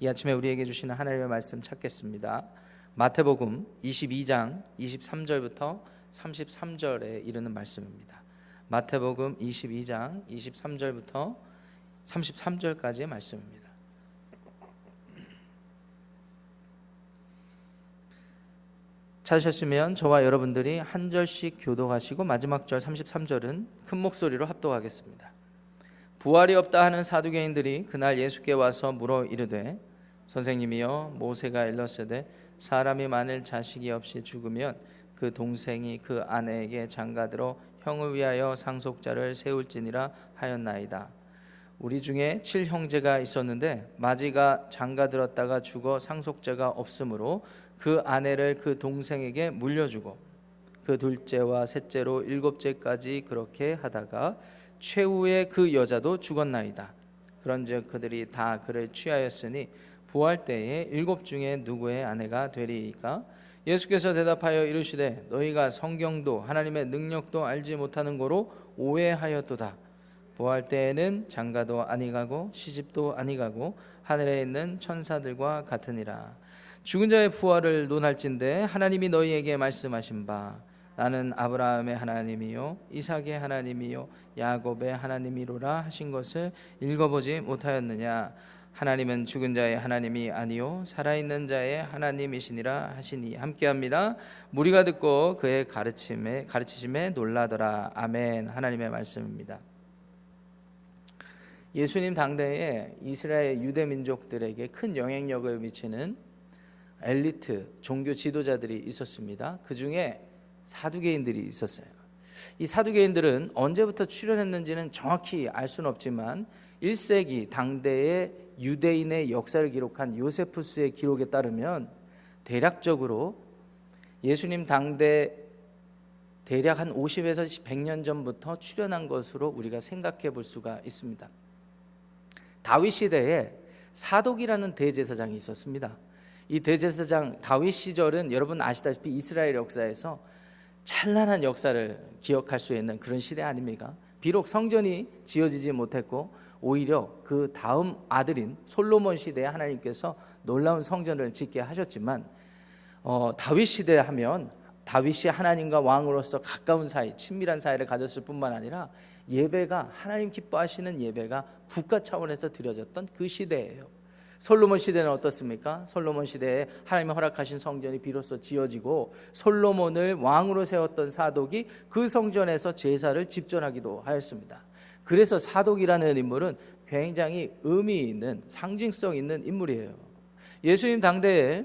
이 아침에 우리에게 주시는 하나님의 말씀 찾겠습니다. 마태복음 22장 23절부터 33절에 이르는 말씀입니다. 마태복음 22장 23절부터 33절까지의 말씀입니다. 찾으셨으면 저와 여러분들이 한 절씩 교독하시고 마지막 절 33절은 큰 목소리로 합독하겠습니다. 부활이 없다 하는 사두개인들이 그날 예수께 와서 물어 이르되 선생님이여, 모세가 일렀으되 사람이 만일 자식이 없이 죽으면 그 동생이 그 아내에게 장가들어 형을 위하여 상속자를 세울지니라 하였나이다. 우리 중에 7형제가 있었는데 마지가 장가들었다가 죽어 상속자가 없으므로 그 아내를 그 동생에게 물려주고 그 둘째와 셋째로 7째까지 그렇게 하다가 최후에 그 여자도 죽었나이다. 그런즉 그들이 다 그를 취하였으니 부활 때에 7 중에 누구의 아내가 되리이까? 예수께서 대답하여 이르시되 너희가 성경도 하나님의 능력도 알지 못하는 고로 오해하였도다. 부활 때에는 장가도 아니가고 시집도 아니가고 하늘에 있는 천사들과 같으니라. 죽은 자의 부활을 논할진대 하나님이 너희에게 말씀하신 바 나는 아브라함의 하나님이요 이삭의 하나님이요 야곱의 하나님이로라 하신 것을 읽어보지 못하였느냐? 하나님은 죽은 자의 하나님이 아니요 살아있는 자의 하나님이시니라 하시니. 함께합니다. 무리가 듣고 그의 가르치심에 놀라더라. 아멘. 하나님의 말씀입니다. 예수님 당대에 이스라엘 유대 민족들에게 큰 영향력을 미치는 엘리트 종교 지도자들이 있었습니다. 그 중에 사두개인들이 있었어요. 이 사두개인들은 언제부터 출현했는지는 정확히 알 수는 없지만 1세기 당대의 유대인의 역사를 기록한 요세푸스의 기록에 따르면 대략적으로 예수님 당대 대략 한 50에서 100년 전부터 출현한 것으로 우리가 생각해 볼 수가 있습니다. 다윗 시대에 사독이라는 대제사장이 있었습니다. 이 대제사장 다윗 시절은 여러분 아시다시피 이스라엘 역사에서 찬란한 역사를 기억할 수 있는 그런 시대 아닙니까? 비록 성전이 지어지지 못했고 오히려 그 다음 아들인 솔로몬 시대에 하나님께서 놀라운 성전을 짓게 하셨지만 다윗 시대 하면 다윗이 하나님과 왕으로서 가까운 사이, 친밀한 사이를 가졌을 뿐만 아니라 예배가 하나님 기뻐하시는 예배가 국가 차원에서 드려졌던 그 시대예요. 솔로몬 시대는 어떻습니까? 솔로몬 시대에 하나님이 허락하신 성전이 비로소 지어지고 솔로몬을 왕으로 세웠던 사독이 그 성전에서 제사를 집전하기도 하였습니다. 그래서 사독이라는 인물은 굉장히 의미 있는 상징성 있는 인물이에요. 예수님 당대에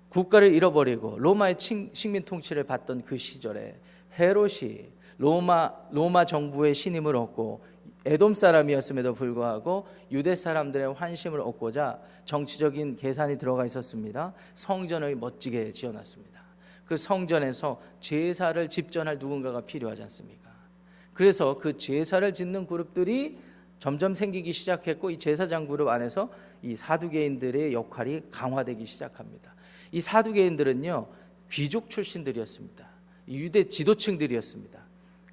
국가를 잃어버리고 로마의 식민 통치를 받던 그 시절에 헤롯이 로마 정부의 신임을 얻고 에돔 사람이었음에도 불구하고 유대 사람들의 환심을 얻고자 정치적인 계산이 들어가 있었습니다. 성전을 멋지게 지어놨습니다. 그 성전에서 제사를 집전할 누군가가 필요하지 않습니까? 그래서 그 제사를 짓는 그룹들이 점점 생기기 시작했고 이 제사장 그룹 안에서 이 사두개인들의 역할이 강화되기 시작합니다. 이 사두개인들은요 귀족 출신들이었습니다. 유대 지도층들이었습니다.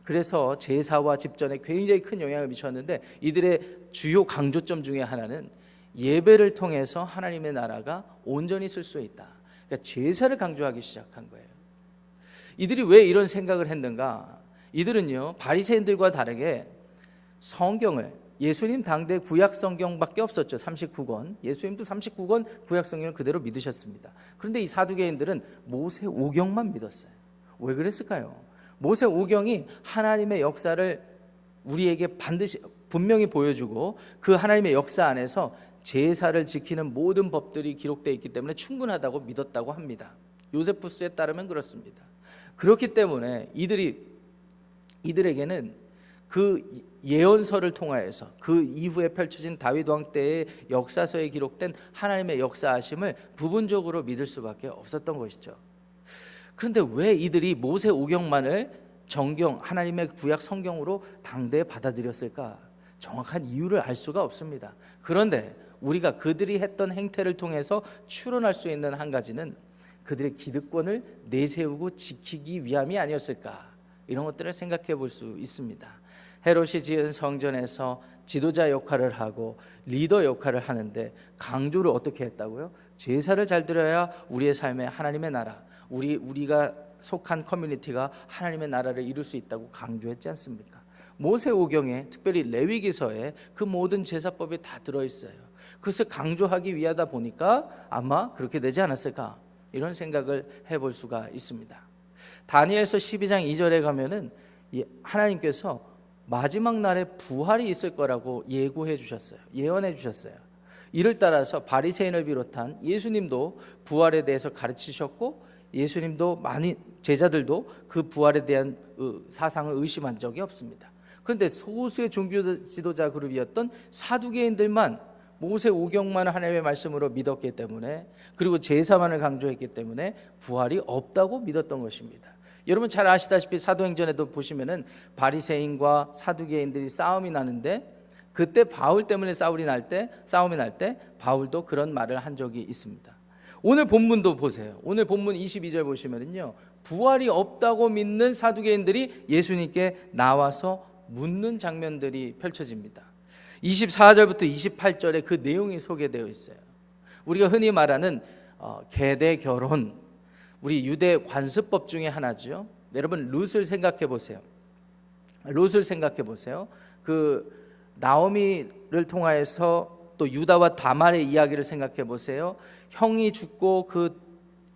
그래서 제사와 집전에 굉장히 큰 영향을 미쳤는데 이들의 주요 강조점 중에 하나는 예배를 통해서 하나님의 나라가 온전히 쓸 수 있다. 그러니까 제사를 강조하기 시작한 거예요. 이들이 왜 이런 생각을 했는가? 이들은요 바리새인들과 다르게 성경을 예수님 당대 구약 성경밖에 없었죠. 39권. 예수님도 39권 구약 성경을 그대로 믿으셨습니다. 그런데 이 사두개인들은 모세 오경만 믿었어요. 왜 그랬을까요? 모세 오경이 하나님의 역사를 우리에게 반드시 분명히 보여주고 그 하나님의 역사 안에서 제사를 지키는 모든 법들이 기록되어 있기 때문에 충분하다고 믿었다고 합니다. 요세푸스에 따르면 그렇습니다. 그렇기 때문에 이들에게는 그 예언서를 통하여서 그 이후에 펼쳐진 다윗 왕 때의 역사서에 기록된 하나님의 역사하심을 부분적으로 믿을 수밖에 없었던 것이죠. 그런데 왜 이들이 모세 오경만을 정경 하나님의 구약 성경으로 당대에 받아들였을까? 정확한 이유를 알 수가 없습니다. 그런데 우리가 그들이 했던 행태를 통해서 추론할 수 있는 한 가지는 그들의 기득권을 내세우고 지키기 위함이 아니었을까? 이런 것들을 생각해 볼 수 있습니다. 헤롯이 지은 성전에서 지도자 역할을 하고 리더 역할을 하는데 강조를 어떻게 했다고요? 제사를 잘 드려야 우리의 삶에 하나님의 나라, 우리가 속한 커뮤니티가 하나님의 나라를 이룰 수 있다고 강조했지 않습니까? 모세오경에, 특별히 레위기서에 그 모든 제사법이 다 들어있어요. 그것을 강조하기 위하다 보니까 아마 그렇게 되지 않았을까, 이런 생각을 해볼 수가 있습니다. 다니엘서 12장 2절에 가면은 하나님께서 마지막 날에 부활이 있을 거라고 예고해 주셨어요. 예언해 주셨어요. 이를 따라서 바리새인을 비롯한 예수님도 부활에 대해서 가르치셨고, 예수님도 많이 제자들도 그 부활에 대한 사상을 의심한 적이 없습니다. 그런데 소수의 종교 지도자 그룹이었던 사두개인들만 모세오경만 하나님의 말씀으로 믿었기 때문에, 그리고 제사만을 강조했기 때문에 부활이 없다고 믿었던 것입니다. 여러분 잘 아시다시피 사도행전에도 보시면은 바리새인과 사두개인들이 싸움이 나는데, 그때 바울 때문에 싸움이 날 때 바울도 그런 말을 한 적이 있습니다. 오늘 본문도 보세요. 오늘 본문 22절 보시면은요, 부활이 없다고 믿는 사두개인들이 예수님께 나와서 묻는 장면들이 펼쳐집니다. 24절부터 28절에 그 내용이 소개되어 있어요. 우리가 흔히 말하는 계대 결혼, 우리 유대 관습법 중에 하나죠. 여러분 룻을 생각해 보세요. 룻을 생각해 보세요. 그 나오미를 통하여서 또 유다와 다말의 이야기를 생각해 보세요. 형이 죽고 그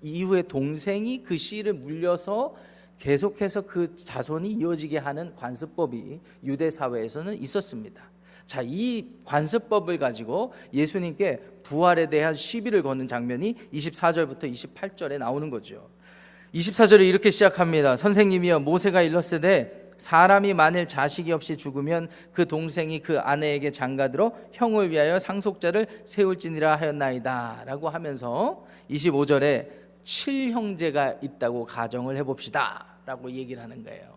이후에 동생이 그 씨를 물려서 계속해서 그 자손이 이어지게 하는 관습법이 유대 사회에서는 있었습니다. 자, 이 관습법을 가지고 예수님께 부활에 대한 시비를 거는 장면이 24절부터 28절에 나오는 거죠. 24절에 이렇게 시작합니다. 선생님이여, 모세가 일렀으되 사람이 만일 자식이 없이 죽으면 그 동생이 그 아내에게 장가들어 형을 위하여 상속자를 세울지니라 하였나이다 라고 하면서 25절에 7형제가 있다고 가정을 해봅시다 라고 얘기를 하는 거예요.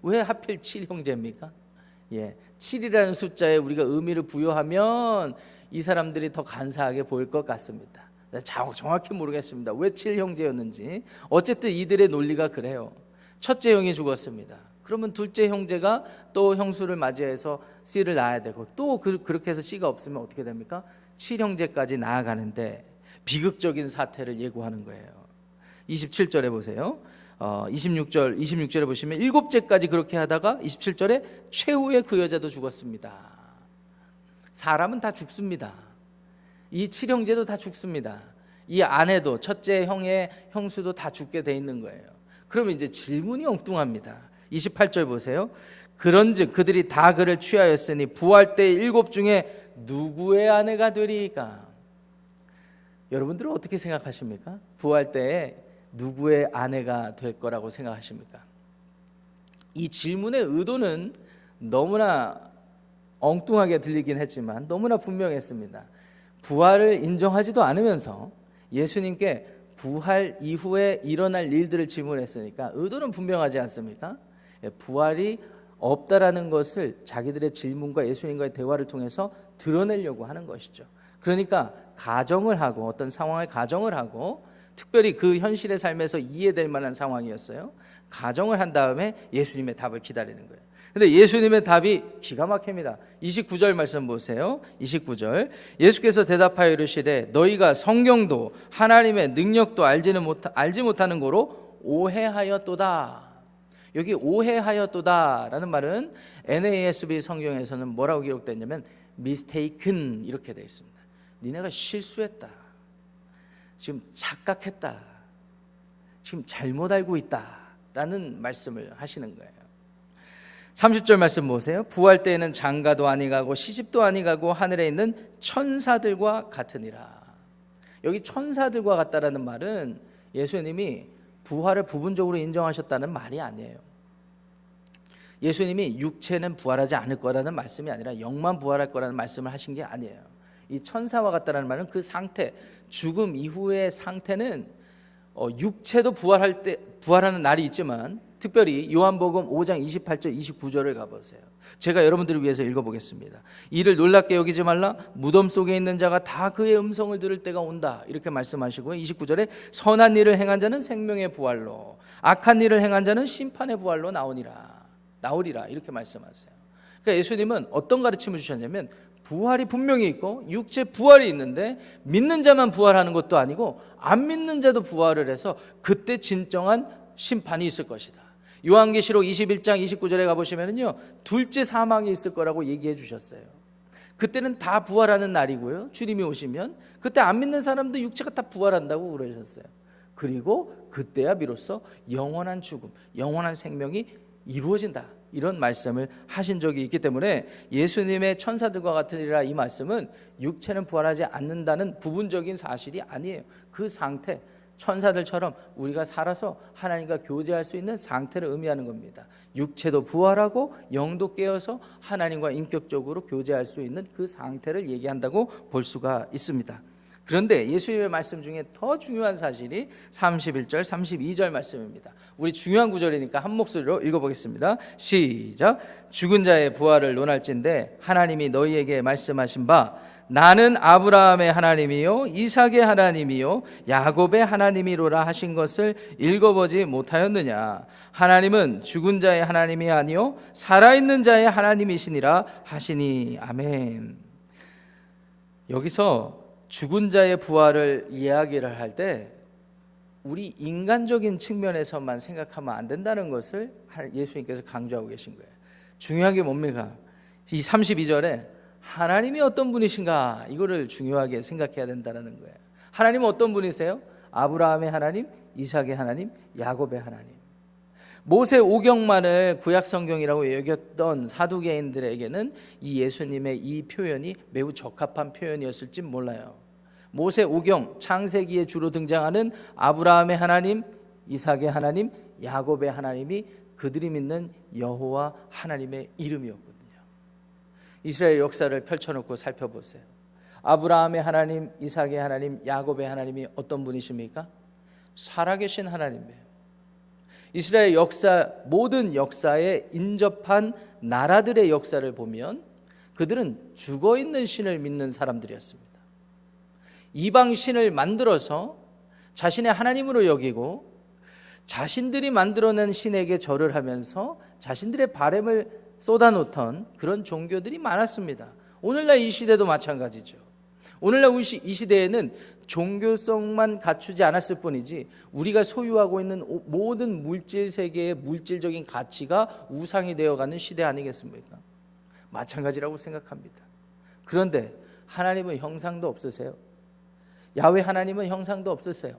왜 하필 7형제입니까? 7이라는 숫자에 우리가 의미를 부여하면 이 사람들이 더 간사하게 보일 것 같습니다. 정확히 모르겠습니다. 왜 7형제였는지. 어쨌든 이들의 논리가 그래요. 첫째 형이 죽었습니다. 그러면 둘째 형제가 또 형수를 맞이해서 씨를 낳아야 되고, 또 그렇게 해서 씨가 없으면 어떻게 됩니까? 7형제까지 나아가는데 비극적인 사태를 예고하는 거예요. 27절에 보세요. 26절에 보시면 7째까지 그렇게 하다가 27절에 최후의 그 여자도 죽었습니다. 사람은 다 죽습니다. 이 7형제도 다 죽습니다. 이 아내도, 첫째 형의 형수도 다 죽게 돼 있는 거예요. 그러면 이제 질문이 엉뚱합니다. 28절 보세요. 그런즉 그들이 다 그를 취하였으니 부활 때 7 중에 누구의 아내가 되리까? 여러분들은 어떻게 생각하십니까? 부활 때에 누구의 아내가 될 거라고 생각하십니까? 이 질문의 의도는 너무나 엉뚱하게 들리긴 했지만 너무나 분명했습니다. 부활을 인정하지도 않으면서 예수님께 부활 이후에 일어날 일들을 질문했으니까 의도는 분명하지 않습니까? 부활이 없다라는 것을 자기들의 질문과 예수님과의 대화를 통해서 드러내려고 하는 것이죠. 그러니까 가정을 하고, 어떤 상황을 가정을 하고, 특별히 그 현실의 삶에서 이해될 만한 상황이었어요. 가정을 한 다음에 예수님의 답을 기다리는 거예요. 근데 예수님의 답이 기가 막힙니다. 29절 말씀 보세요. 29절. 예수께서 대답하여 이르시되 너희가 성경도 하나님의 능력도 알지 못하는 거로 오해하였도다. 여기 오해하였도다라는 말은 NASB 성경에서는 뭐라고 기록됐냐면 mistaken 이렇게 되어 있습니다. 니네가 실수했다. 지금 착각했다. 지금 잘못 알고 있다라는 말씀을 하시는 거예요. 30절 말씀 보세요. 부활 때에는 장가도 아니가고 시집도 아니가고 하늘에 있는 천사들과 같으니라. 여기 천사들과 같다라는 말은 예수님이 부활을 부분적으로 인정하셨다는 말이 아니에요. 예수님이 육체는 부활하지 않을 거라는 말씀이 아니라 영만 부활할 거라는 말씀을 하신 게 아니에요. 이 천사와 같다라는 말은 그 상태, 죽음 이후의 상태는 육체도 부활하는 날이 있지만, 특별히 요한복음 5장 28절 29절을 가보세요. 제가 여러분들을 위해서 읽어보겠습니다. 이를 놀랍게 여기지 말라. 무덤 속에 있는 자가 다 그의 음성을 들을 때가 온다. 이렇게 말씀하시고 29절에 선한 일을 행한 자는 생명의 부활로, 악한 일을 행한 자는 심판의 부활로 나오리라 이렇게 말씀하세요. 그러니까 예수님은 어떤 가르침을 주셨냐면 부활이 분명히 있고 육체 부활이 있는데 믿는 자만 부활하는 것도 아니고 안 믿는 자도 부활을 해서 그때 진정한 심판이 있을 것이다. 요한계시록 21장 29절에 가보시면요, 둘째 사망이 있을 거라고 얘기해 주셨어요. 그때는 다 부활하는 날이고요, 주님이 오시면 그때 안 믿는 사람도 육체가 다 부활한다고 그러셨어요. 그리고 그때야 비로소 영원한 죽음, 영원한 생명이 이루어진다, 이런 말씀을 하신 적이 있기 때문에 예수님의 천사들과 같으리라, 이 말씀은 육체는 부활하지 않는다는 부분적인 사실이 아니에요. 그 상태, 천사들처럼 우리가 살아서 하나님과 교제할 수 있는 상태를 의미하는 겁니다. 육체도 부활하고 영도 깨어서 하나님과 인격적으로 교제할 수 있는 그 상태를 얘기한다고 볼 수가 있습니다. 그런데 예수님의 말씀 중에 더 중요한 사실이 31절 32절 말씀입니다. 우리 중요한 구절이니까 한 목소리로 읽어보겠습니다. 시작. 죽은 자의 부활을 논할진대 하나님이 너희에게 말씀하신 바 나는 아브라함의 하나님이요 이삭의 하나님이요 야곱의 하나님이로라 하신 것을 읽어보지 못하였느냐. 하나님은 죽은 자의 하나님이 아니요 살아있는 자의 하나님이시니라 하시니. 아멘. 여기서 죽은 자의 부활을 이야기를 할 때 우리 인간적인 측면에서만 생각하면 안 된다는 것을 예수님께서 강조하고 계신 거예요. 중요한 게 뭡니까? 이 32절에 하나님이 어떤 분이신가, 이거를 중요하게 생각해야 된다는 거예요. 하나님은 어떤 분이세요? 아브라함의 하나님, 이삭의 하나님, 야곱의 하나님. 모세 오경만을 구약 성경이라고 여겼던 사두개인들에게는 이 예수님의 이 표현이 매우 적합한 표현이었을지 몰라요. 모세 오경 창세기에 주로 등장하는 아브라함의 하나님, 이삭의 하나님, 야곱의 하나님이 그들이 믿는 여호와 하나님의 이름이었거든요. 이스라엘 역사를 펼쳐놓고 살펴보세요. 아브라함의 하나님, 이삭의 하나님, 야곱의 하나님이 어떤 분이십니까? 살아계신 하나님이에요. 이스라엘 역사, 모든 역사에 인접한 나라들의 역사를 보면 그들은 죽어있는 신을 믿는 사람들이었습니다. 이방 신을 만들어서 자신의 하나님으로 여기고 자신들이 만들어낸 신에게 절을 하면서 자신들의 바램을 쏟아놓던 그런 종교들이 많았습니다. 오늘날 이 시대도 마찬가지죠. 오늘날 이 시대에는 종교성만 갖추지 않았을 뿐이지 우리가 소유하고 있는 모든 물질 세계의 물질적인 가치가 우상이 되어가는 시대 아니겠습니까? 마찬가지라고 생각합니다. 그런데 하나님은 형상도 없으세요. 야훼 하나님은 형상도 없으세요.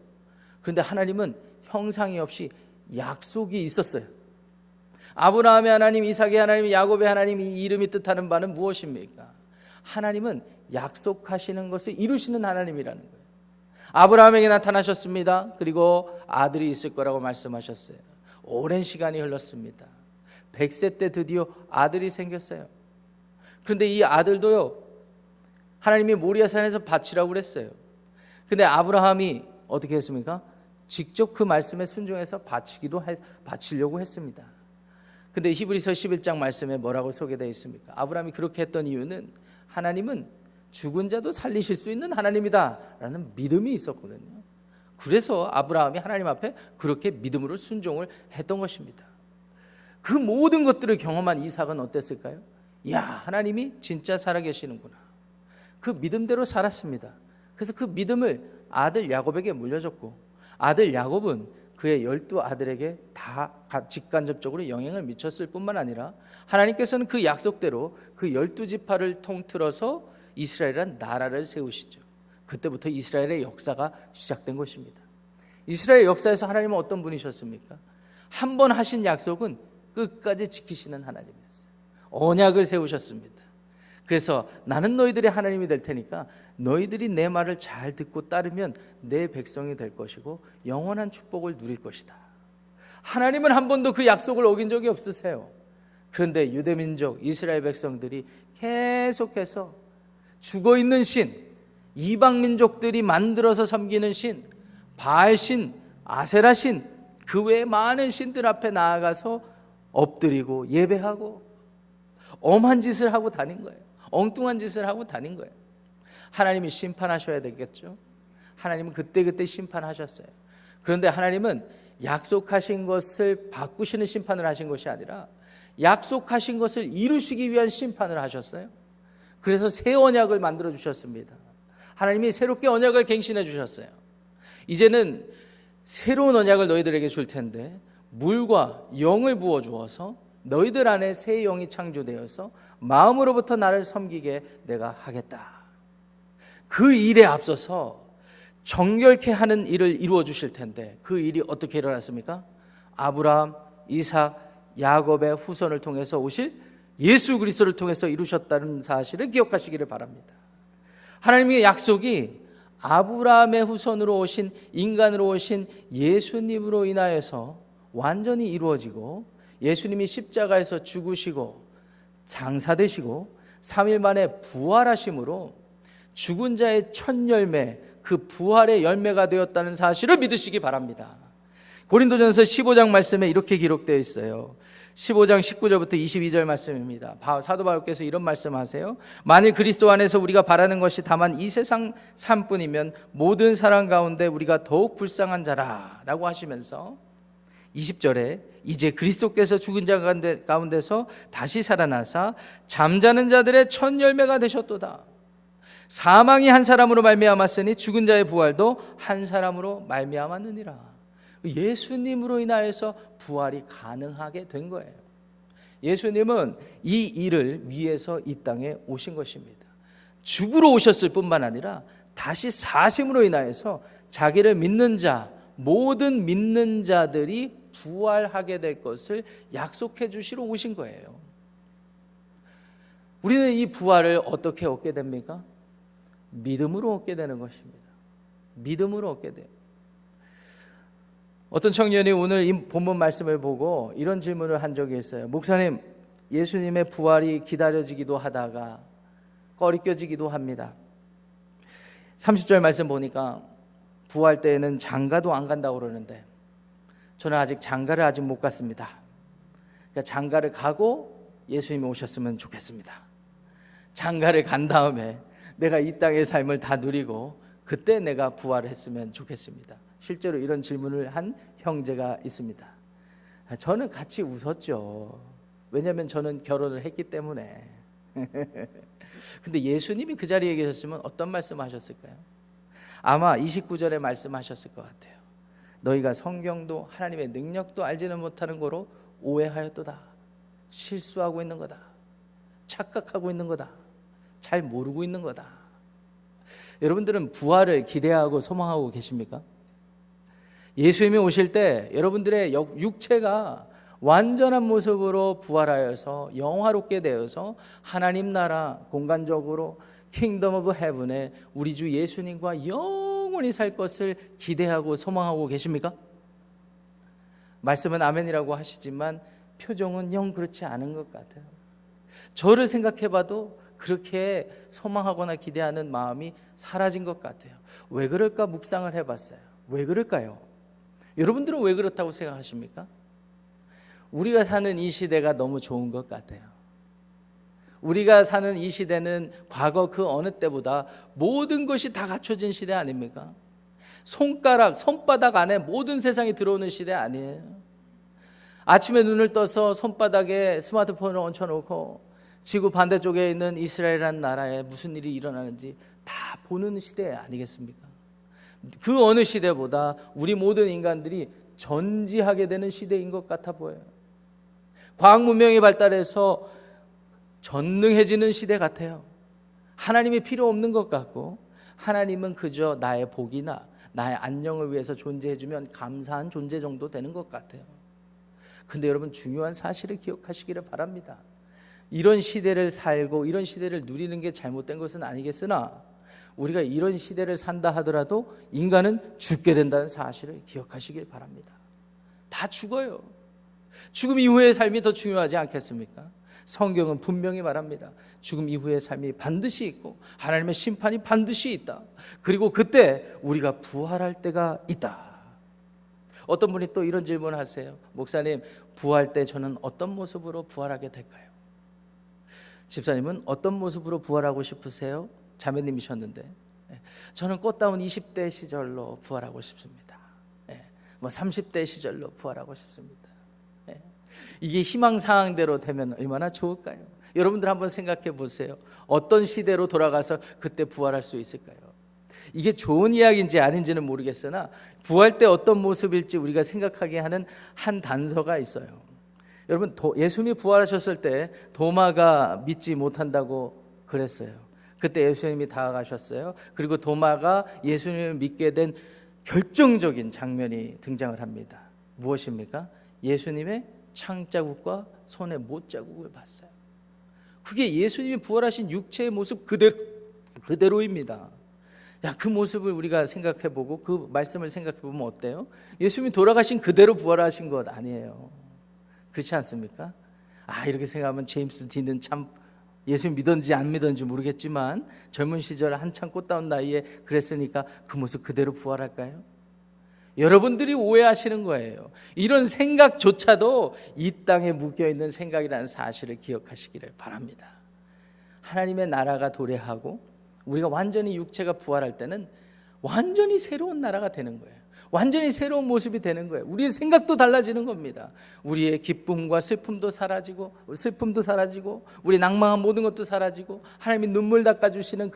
그런데 하나님은 형상이 없이 약속이 있었어요. 아브라함의 하나님, 이삭의 하나님, 야곱의 하나님, 이 이름이 뜻하는 바는 무엇입니까? 하나님은 약속하시는 것을 이루시는 하나님이라는 거예요. 아브라함에게 나타나셨습니다. 그리고 아들이 있을 거라고 말씀하셨어요. 오랜 시간이 흘렀습니다. 100세 때 드디어 아들이 생겼어요. 그런데 이 아들도요, 하나님이 모리아산에서 바치라고 그랬어요. 근데 아브라함이 어떻게 했습니까? 직접 그 말씀에 순종해서 바치려고 했습니다. 근데 히브리서 11장 말씀에 뭐라고 소개되어 있습니까? 아브라함이 그렇게 했던 이유는 하나님은 죽은 자도 살리실 수 있는 하나님이다 라는 믿음이 있었거든요. 그래서 아브라함이 하나님 앞에 그렇게 믿음으로 순종을 했던 것입니다. 그 모든 것들을 경험한 이삭은 어땠을까요? 야, 하나님이 진짜 살아계시는구나. 그 믿음대로 살았습니다. 그래서 그 믿음을 아들 야곱에게 물려줬고 아들 야곱은 그의 12아들에게 다 직간접적으로 영향을 미쳤을 뿐만 아니라 하나님께서는 그 약속대로 그 12지파를 통틀어서 이스라엘이란 나라를 세우시죠. 그때부터 이스라엘의 역사가 시작된 것입니다. 이스라엘 역사에서 하나님은 어떤 분이셨습니까? 한 번 하신 약속은 끝까지 지키시는 하나님이었어요. 언약을 세우셨습니다. 그래서 나는 너희들의 하나님이 될 테니까 너희들이 내 말을 잘 듣고 따르면 내 백성이 될 것이고 영원한 축복을 누릴 것이다. 하나님은 한 번도 그 약속을 어긴 적이 없으세요. 그런데 유대민족 이스라엘 백성들이 계속해서 죽어있는 신, 이방민족들이 만들어서 섬기는 신, 바알신, 아세라신, 그 외에 많은 신들 앞에 나아가서 엎드리고 예배하고 엄한 짓을 하고 다닌 거예요. 엉뚱한 짓을 하고 다닌 거예요. 하나님이 심판하셔야 되겠죠. 하나님은 그때그때 심판하셨어요. 그런데 하나님은 약속하신 것을 바꾸시는 심판을 하신 것이 아니라 약속하신 것을 이루시기 위한 심판을 하셨어요. 그래서 새 언약을 만들어 주셨습니다. 하나님이 새롭게 언약을 갱신해 주셨어요. 이제는 새로운 언약을 너희들에게 줄 텐데 물과 영을 부어 주어서 너희들 안에 새 영이 창조되어서 마음으로부터 나를 섬기게 내가 하겠다. 그 일에 앞서서 정결케 하는 일을 이루어 주실 텐데 그 일이 어떻게 일어났습니까? 아브라함, 이삭, 야곱의 후손을 통해서 오실 예수 그리스도를 통해서 이루셨다는 사실을 기억하시기를 바랍니다. 하나님의 약속이 아브라함의 후손으로 오신, 인간으로 오신 예수님으로 인하여서 완전히 이루어지고, 예수님이 십자가에서 죽으시고 장사되시고 3일 만에 부활하심으로 죽은 자의 첫 열매, 그 부활의 열매가 되었다는 사실을 믿으시기 바랍니다. 고린도전서 15장 말씀에 이렇게 기록되어 있어요. 15장 19절부터 22절 말씀입니다. 사도 바울께서 이런 말씀하세요. 만일 그리스도 안에서 우리가 바라는 것이 다만 이 세상 삶뿐이면 모든 사람 가운데 우리가 더욱 불쌍한 자라라고 하시면서 20절에 이제 그리스도께서 죽은 자 가운데서 다시 살아나사 잠자는 자들의 첫 열매가 되셨도다. 사망이 한 사람으로 말미암았으니 죽은 자의 부활도 한 사람으로 말미암았느니라. 예수님으로 인하여서 부활이 가능하게 된 거예요. 예수님은 이 일을 위해서 이 땅에 오신 것입니다. 죽으러 오셨을 뿐만 아니라 다시 사심으로 인하여서 자기를 믿는 자, 모든 믿는 자들이 부활하게 될 것을 약속해 주시러 오신 거예요. 우리는 이 부활을 어떻게 얻게 됩니까? 믿음으로 얻게 되는 것입니다. 믿음으로 얻게 돼요. 어떤 청년이 오늘 이 본문 말씀을 보고 이런 질문을 한 적이 있어요. 목사님, 예수님의 부활이 기다려지기도 하다가 꺼리껴지기도 합니다. 30절 말씀 보니까 부활 때에는 장가도 안 간다고 그러는데 저는 아직 장가를 아직 못 갔습니다. 그러니까 장가를 가고 예수님이 오셨으면 좋겠습니다. 장가를 간 다음에 내가 이 땅의 삶을 다 누리고 그때 내가 부활을 했으면 좋겠습니다. 실제로 이런 질문을 한 형제가 있습니다. 저는 같이 웃었죠. 왜냐하면 저는 결혼을 했기 때문에. 근데 예수님이 그 자리에 계셨으면 어떤 말씀하셨을까요? 아마 29절에 말씀하셨을 것 같아요. 너희가 성경도 하나님의 능력도 알지는 못하는 거로 오해하였도다. 실수하고 있는 거다. 착각하고 있는 거다. 잘 모르고 있는 거다. 여러분들은 부활을 기대하고 소망하고 계십니까? 예수님이 오실 때 여러분들의 육체가 완전한 모습으로 부활하여서 영화롭게 되어서 하나님 나라 공간적으로 킹덤 오브 헤븐에 우리 주 예수님과 영원히 살 것을 기대하고 소망하고 계십니까? 말씀은 아멘이라고 하시지만 표정은 영 그렇지 않은 것 같아요. 저를 생각해봐도 그렇게 소망하거나 기대하는 마음이 사라진 것 같아요. 왜 그럴까 묵상을 해봤어요. 왜 그럴까요? 여러분들은 왜 그렇다고 생각하십니까? 우리가 사는 이 시대가 너무 좋은 것 같아요. 우리가 사는 이 시대는 과거 그 어느 때보다 모든 것이 다 갖춰진 시대 아닙니까? 손바닥 안에 모든 세상이 들어오는 시대 아니에요? 아침에 눈을 떠서 손바닥에 스마트폰을 얹혀놓고 지구 반대쪽에 있는 이스라엘이라는 나라에 무슨 일이 일어나는지 다 보는 시대 아니겠습니까? 그 어느 시대보다 우리 모든 인간들이 전지하게 되는 시대인 것 같아 보여요. 과학 문명이 발달해서 전능해지는 시대 같아요. 하나님이 필요 없는 것 같고 하나님은 그저 나의 복이나 나의 안녕을 위해서 존재해주면 감사한 존재 정도 되는 것 같아요. 근데 여러분 중요한 사실을 기억하시기를 바랍니다. 이런 시대를 살고 이런 시대를 누리는 게 잘못된 것은 아니겠으나 우리가 이런 시대를 산다 하더라도 인간은 죽게 된다는 사실을 기억하시길 바랍니다. 다 죽어요. 죽음 이후의 삶이 더 중요하지 않겠습니까? 성경은 분명히 말합니다. 죽음 이후의 삶이 반드시 있고 하나님의 심판이 반드시 있다. 그리고 그때 우리가 부활할 때가 있다. 어떤 분이 또 이런 질문을 하세요. 목사님, 부활 때 저는 어떤 모습으로 부활하게 될까요? 집사님은 어떤 모습으로 부활하고 싶으세요? 자매님이셨는데 저는 꽃다운 20대 시절로 부활하고 싶습니다. 30대 시절로 부활하고 싶습니다. 이게 희망사항대로 되면 얼마나 좋을까요? 여러분들 한번 생각해 보세요. 어떤 시대로 돌아가서 그때 부활할 수 있을까요? 이게 좋은 이야기인지 아닌지는 모르겠으나 부활 때 어떤 모습일지 우리가 생각하게 하는 한 단서가 있어요. 여러분, 예수님이 부활하셨을 때 도마가 믿지 못한다고 그랬어요. 그때 예수님이 다가가셨어요. 그리고 도마가 예수님을 믿게 된 결정적인 장면이 등장을 합니다. 무엇입니까? 예수님의 창자국과 손의 못자국을 봤어요. 그게 예수님이 부활하신 육체의 모습 그대로입니다. 그 모습을 우리가 생각해보고 그 말씀을 생각해보면 어때요? 예수님이 돌아가신 그대로 부활하신 것 아니에요. 그렇지 않습니까? 이렇게 생각하면 제임스 딘은 참 예수님 믿었는지 안 믿었는지 모르겠지만 젊은 시절 한참 꽃다운 나이에 그랬으니까 그 모습 그대로 부활할까요? 여러분들이 오해하시는 거예요. 이런 생각조차도 이 땅에 묶여있는 생각이라는 사실을 기억하시기를 바랍니다. 하나님의 나라가 도래하고 우리가 완전히 육체가 부활할 때는 완전히 새로운 나라가 되는 거예요. 완전히 새로운 모습이 되는 거예요. 우리의 생각도 달라지는 겁니다. 우리의 기쁨과 슬픔도 사라지고 우리 낭망한 모든 것도 사라지고 하나님이 눈물 닦아주시는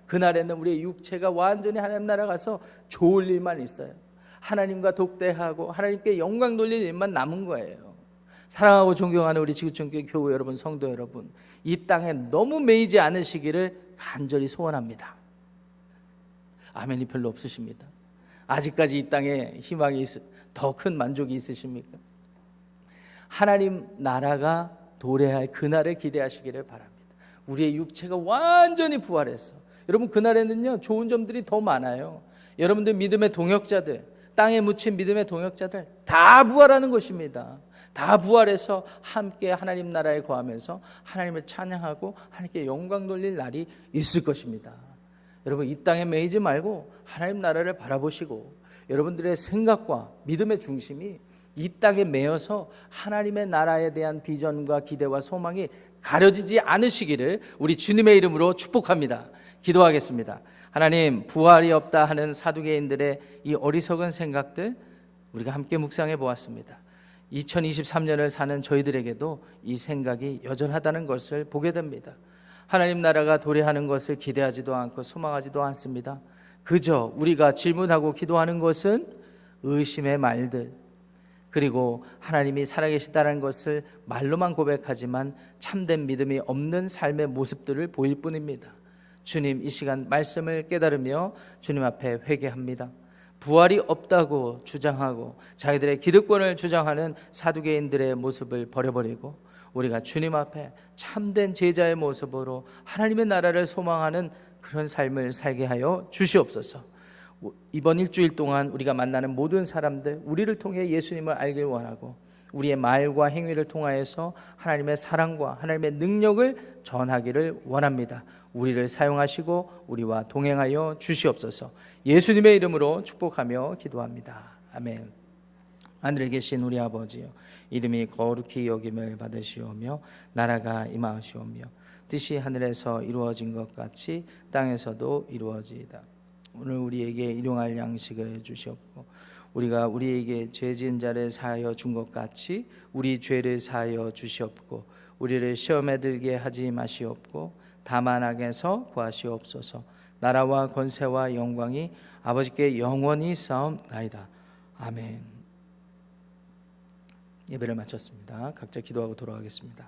그날에는 우리의 육체가 완전히 하나님 나라 가서 좋을 일만 있어요. 하나님과 독대하고 하나님께 영광 돌릴 일만 남은 거예요. 사랑하고 존경하는 우리 지구촌교회 교우 여러분, 성도 여러분, 이 땅에 너무 매이지 않으시기를 간절히 소원합니다. 아멘이 별로 없으십니다. 아직까지 이 땅에 희망이 더 큰 만족이 있으십니까? 하나님 나라가 도래할 그날을 기대하시기를 바랍니다. 우리의 육체가 완전히 부활했어. 여러분, 그날에는요 좋은 점들이 더 많아요. 여러분들 믿음의 동역자들, 땅에 묻힌 믿음의 동역자들 다 부활하는 것입니다. 다 부활해서 함께 하나님 나라에 거하면서 하나님을 찬양하고 하나님께 영광 돌릴 날이 있을 것입니다. 여러분, 이 땅에 매이지 말고 하나님 나라를 바라보시고 여러분들의 생각과 믿음의 중심이 이 땅에 매여서 하나님의 나라에 대한 비전과 기대와 소망이 가려지지 않으시기를 우리 주님의 이름으로 축복합니다. 기도하겠습니다. 하나님, 부활이 없다 하는 사두개인들의 이 어리석은 생각들 우리가 함께 묵상해 보았습니다. 2023년을 사는 저희들에게도 이 생각이 여전하다는 것을 보게 됩니다. 하나님 나라가 도래하는 것을 기대하지도 않고 소망하지도 않습니다. 그저 우리가 질문하고 기도하는 것은 의심의 말들, 그리고 하나님이 살아계시다는 것을 말로만 고백하지만 참된 믿음이 없는 삶의 모습들을 보일 뿐입니다. 주님, 이 시간 말씀을 깨달으며 주님 앞에 회개합니다. 부활이 없다고 주장하고 자기들의 기득권을 주장하는 사두개인들의 모습을 버려버리고 우리가 주님 앞에 참된 제자의 모습으로 하나님의 나라를 소망하는 그런 삶을 살게 하여 주시옵소서. 이번 일주일 동안 우리가 만나는 모든 사람들, 우리를 통해 예수님을 알길 원하고 우리의 말과 행위를 통하여서 하나님의 사랑과 하나님의 능력을 전하기를 원합니다. 우리를 사용하시고 우리와 동행하여 주시옵소서. 예수님의 이름으로 축복하며 기도합니다. 아멘. 하늘에 계신 우리 아버지요, 이름이 거룩히 여김을 받으시오며 나라가 임하시오며 뜻이 하늘에서 이루어진 것 같이 땅에서도 이루어지이다. 오늘 우리에게 일용할 양식을 주시옵고 우리가 우리에게 죄 지은 자를 사하여 준 것 같이 우리 죄를 사하여 주시옵고 우리를 시험에 들게 하지 마시옵고 다만 악에서 구하시옵소서. 나라와 권세와 영광이 아버지께 영원히 싸움나이다. 아멘. 예배를 마쳤습니다. 각자 기도하고 돌아가겠습니다.